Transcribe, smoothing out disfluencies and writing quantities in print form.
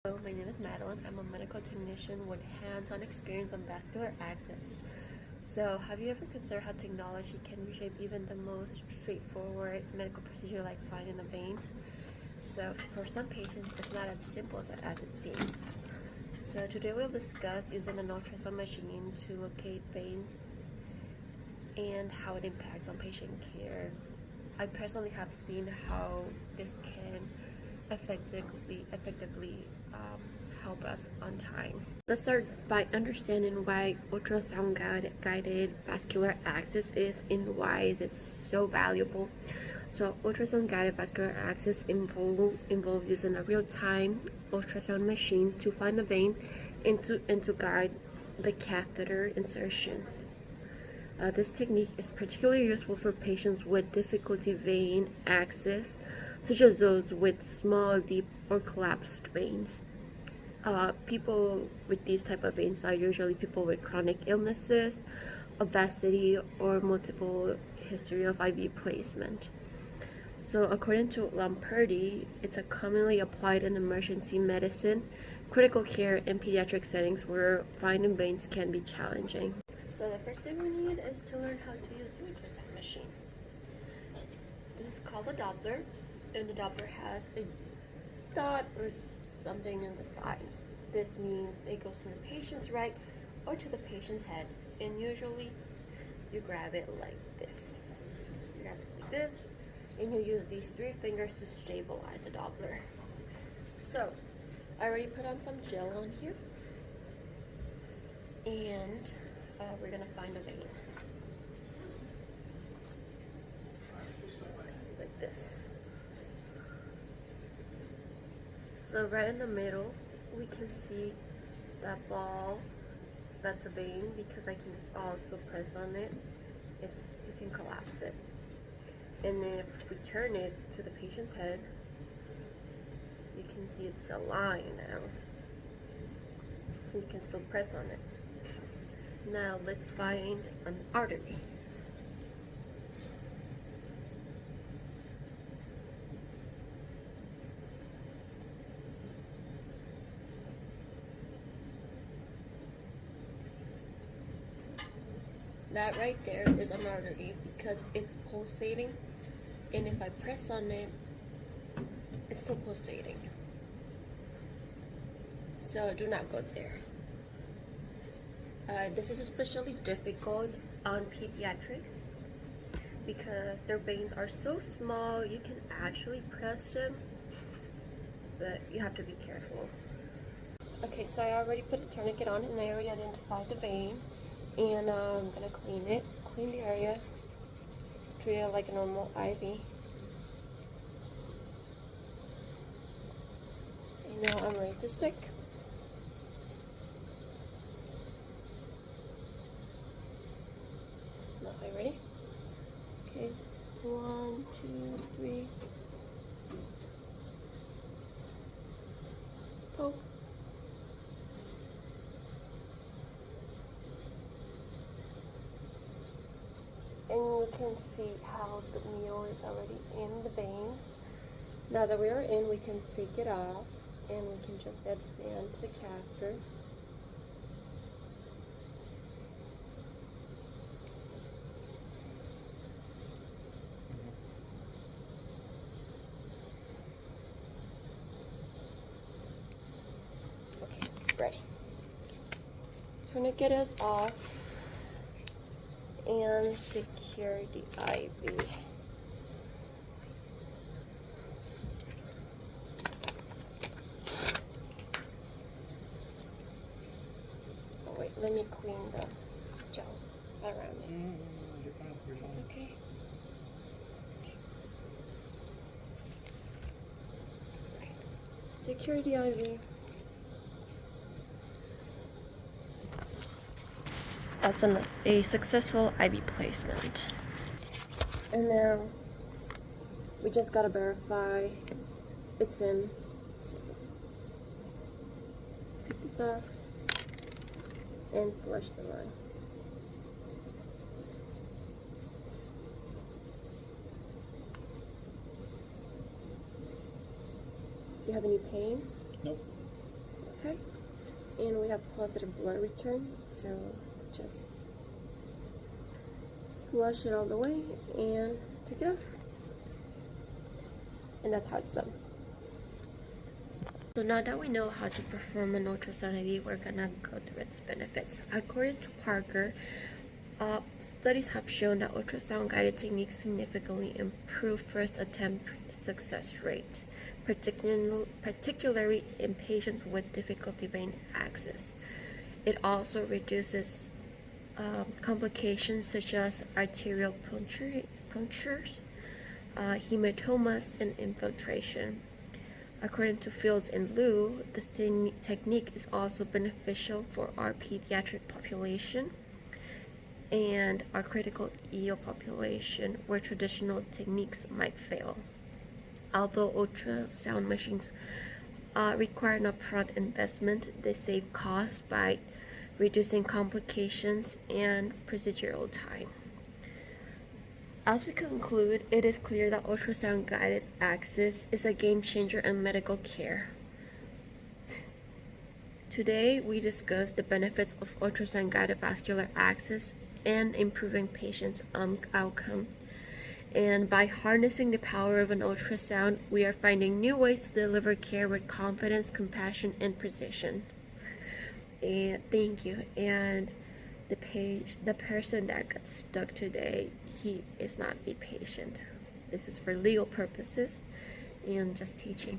Hello, my name is Madeline. I'm a medical technician with hands-on experience on vascular access. So, have you ever considered how technology can reshape even the most straightforward medical procedure like finding a vein? So, for some patients, it's not as simple as it seems. So, today we'll discuss using an ultrasound machine to locate veins and how it impacts on patient care. I personally have seen how this can effectively help us on time. Let's start by understanding why ultrasound guided vascular access is and why is it so valuable. So ultrasound guided vascular access involves using a real-time ultrasound machine to find the vein and to guide the catheter insertion. This technique is particularly useful for patients with difficulty vein access, such as those with small, deep, or collapsed veins. People with these type of veins are usually people with chronic illnesses, obesity, or multiple history of IV placement. So according to Lamperti, it's a commonly applied in emergency medicine, critical care, and pediatric settings where finding veins can be challenging. So the first thing we need is to learn how to use the ultrasound machine. This is called a Doppler, and the Doppler has a dot or something in the side. This means it goes from the patient's right or to the patient's head, and usually you grab it like this. You grab it like this, and you use these 3 fingers to stabilize the Doppler. So I already put on some gel on here, and we're gonna find a vein. Like this. So right in the middle, we can see that ball. That's a vein because I can also press on it if you can collapse it. And then if we turn it to the patient's head, you can see it's a line now. You can still press on it. Now let's find an artery. That right there is an artery because it's pulsating, and if I press on it, it's still pulsating. So do not go there. This is especially difficult on pediatrics because their veins are so small you can actually press them, but you have to be careful. Okay, so I already put the tourniquet on and I already identified the vein, and I'm gonna clean the area, treat it like a normal IV. And now I'm ready to stick. Now, are you ready? Okay, 1, 2, 3. Poke. And you can see how the needle is already in the vein. Now that we are in, we can take it off and we can just advance the catheter. Okay, ready. Tourniquet is off and secure the IV. Oh wait, let me clean the gel around it. You're fine, you're fine. Okay. Okay. Secure the IV. That's a successful IV placement. And now we just gotta verify it's in. So take this off and flush the line. Do you have any pain? Nope. Okay, and we have positive blood return, so just flush it all the way and take it off. And that's how it's done. So now that we know how to perform an ultrasound IV, we're gonna go through its benefits. According to Parker, studies have shown that ultrasound guided techniques significantly improve first attempt success rate, particularly in patients with difficulty vein access. It also reduces complications such as arterial punctures, hematomas, and infiltration. According to Fields and Liu, this technique is also beneficial for our pediatric population and our critical ill population where traditional techniques might fail. Although ultrasound machines require an upfront investment, they save costs by reducing complications and procedural time. As we conclude, it is clear that ultrasound guided access is a game changer in medical care. Today, we discussed the benefits of ultrasound guided vascular access and improving patients' outcome. And by harnessing the power of an ultrasound, we are finding new ways to deliver care with confidence, compassion, and precision. And thank you. And the person that got stuck today, he is not a patient. This is for legal purposes and just teaching.